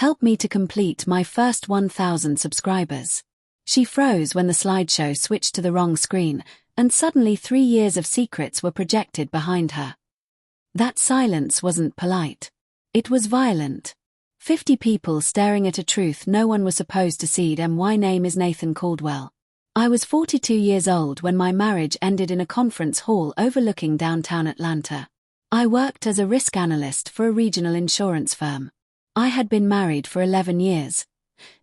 Help me to complete my first 1,000 subscribers. She froze when the slideshow switched to the wrong screen, and suddenly 3 years of secrets were projected behind her. That silence wasn't polite. It was violent. 50 people staring at a truth no one was supposed to see. My name is Nathan Caldwell. I was 42 years old when my marriage ended in a conference hall overlooking downtown Atlanta. I worked as a risk analyst for a regional insurance firm. I had been married for 11 years.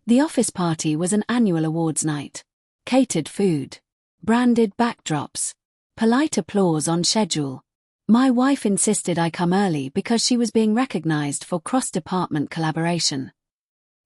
The office party was an annual awards night. Catered food. Branded backdrops. Polite applause on schedule. My wife insisted I come early because she was being recognized for cross-department collaboration.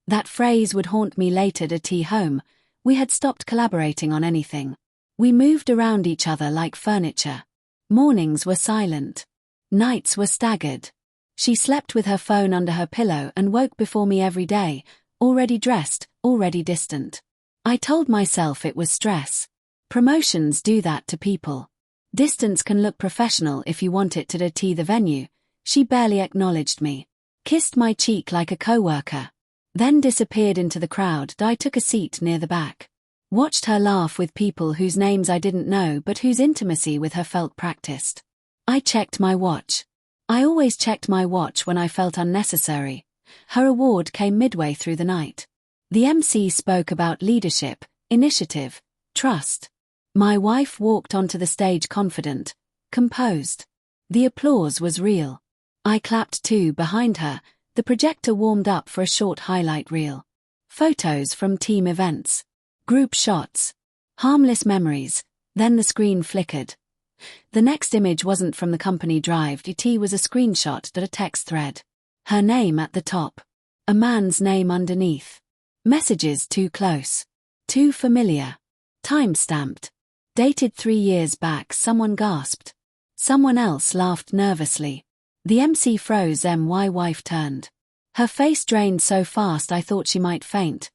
That phrase would haunt me later at tea home. We had stopped collaborating on anything. We moved around each other like furniture. Mornings were silent. Nights were staggered. She slept with her phone under her pillow and woke before me every day, already dressed, already distant. I told myself it was stress. Promotions do that to people. Distance can look professional if you want it to dirty the venue. She barely acknowledged me. Kissed my cheek like a coworker. Then disappeared into the crowd. I took a seat near the back. Watched her laugh with people whose names I didn't know but whose intimacy with her felt practiced. I checked my watch. I always checked my watch when I felt unnecessary. Her award came midway through the night. The MC spoke about leadership, initiative, trust. My wife walked onto the stage confident, composed. The applause was real. I clapped too behind her. The projector warmed up for a short highlight reel. Photos from team events. Group shots. Harmless memories. Then the screen flickered. The next image wasn't from the company drive. It was a screenshot to a text thread. Her name at the top. A man's name underneath. Messages too close. Too familiar. Time-stamped. Dated 3 years back. Someone gasped. Someone else laughed nervously. The MC froze. My wife turned. Her face drained so fast I thought she might faint.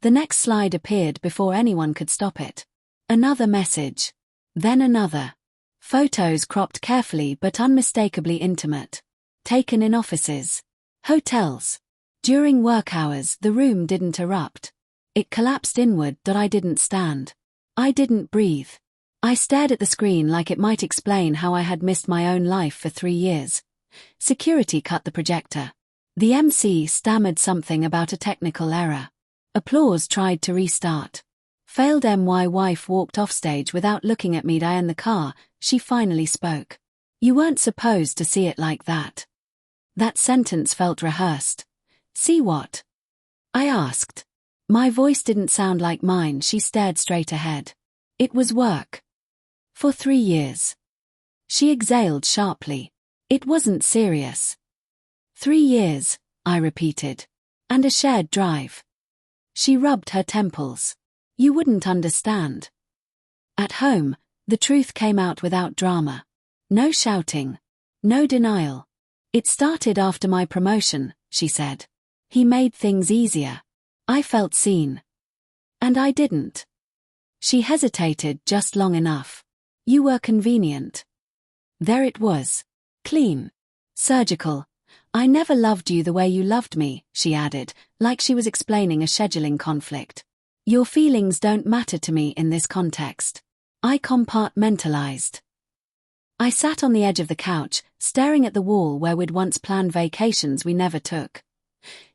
The next slide appeared before anyone could stop it. Another message. Then another. Photos cropped carefully but unmistakably intimate. Taken in offices. Hotels. During work hours, the room didn't erupt. It collapsed inward. I didn't stand. I didn't breathe. I stared at the screen like it might explain how I had missed my own life for 3 years. Security cut the projector. The MC stammered something about a technical error. Applause tried to restart. Failed. My wife walked offstage without looking at me. In the car, she finally spoke. You weren't supposed to see it like that. That sentence felt rehearsed. See what? I asked. My voice didn't sound like mine. She stared straight ahead. It was work. For 3 years. She exhaled sharply. It wasn't serious. 3 years, I repeated. And a shared drive. She rubbed her temples. You wouldn't understand. At home, the truth came out without drama. No shouting. No denial. It started after my promotion, she said. He made things easier. I felt seen. And I didn't. She hesitated just long enough. You were convenient. There it was. Clean. Surgical. I never loved you the way you loved me, she added, like she was explaining a scheduling conflict. Your feelings don't matter to me in this context. I compartmentalized. I sat on the edge of the couch, staring at the wall where we'd once planned vacations we never took.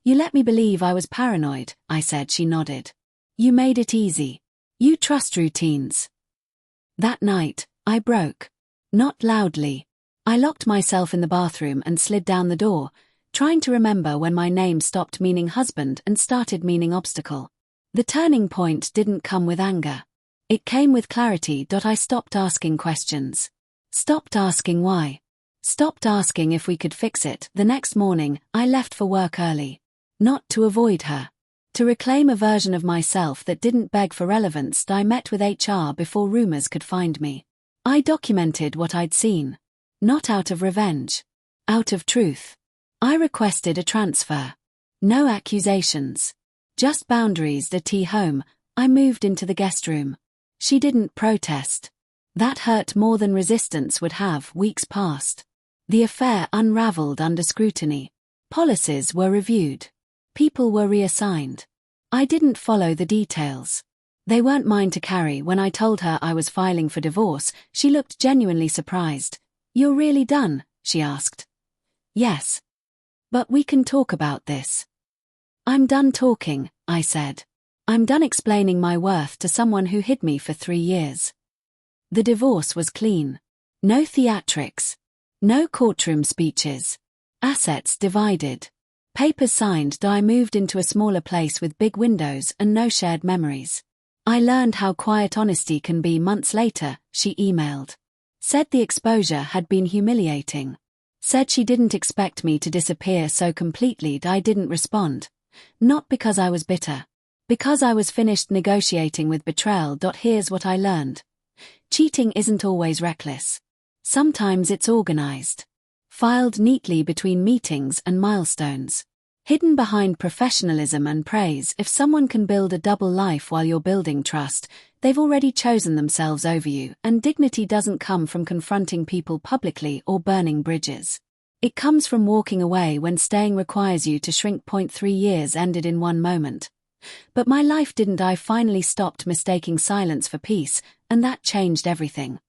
You let me believe I was paranoid, I said. She nodded. You made it easy. You trust routines. That night, I broke. Not loudly. I locked myself in the bathroom and slid down the door, trying to remember when my name stopped meaning husband and started meaning obstacle. The turning point didn't come with anger. It came with clarity. I stopped asking questions. Stopped asking why. Stopped asking if we could fix it. The next morning, I left for work early. Not to avoid her. To reclaim a version of myself that didn't beg for relevance. I met with HR before rumors could find me. I documented what I'd seen. Not out of revenge. Out of truth. I requested a transfer. No accusations. Just boundaries. At home, I moved into the guest room. She didn't protest. That hurt more than resistance would have. Weeks passed. The affair unraveled under scrutiny. Policies were reviewed. People were reassigned. I didn't follow the details. They weren't mine to carry. When I told her I was filing for divorce, she looked genuinely surprised. "You're really done?" she asked. "Yes. But we can talk about this." "I'm done talking," I said. "I'm done explaining my worth to someone who hid me for 3 years." The divorce was clean. No theatrics. No courtroom speeches. Assets divided. Papers signed. I moved into a smaller place with big windows and no shared memories. I learned how quiet honesty can be months later, she emailed. Said the exposure had been humiliating. Said she didn't expect me to disappear so completely. I didn't respond. Not because I was bitter. Because I was finished negotiating with betrayal. Here's what I learned. Cheating isn't always reckless. Sometimes it's organized. Filed neatly between meetings and milestones. Hidden behind professionalism and praise. If someone can build a double life while you're building trust, they've already chosen themselves over you, and dignity doesn't come from confronting people publicly or burning bridges. It comes from walking away when staying requires you to shrink. 3 years ended in one moment. But my life didn't. I finally stopped mistaking silence for peace, and that changed everything.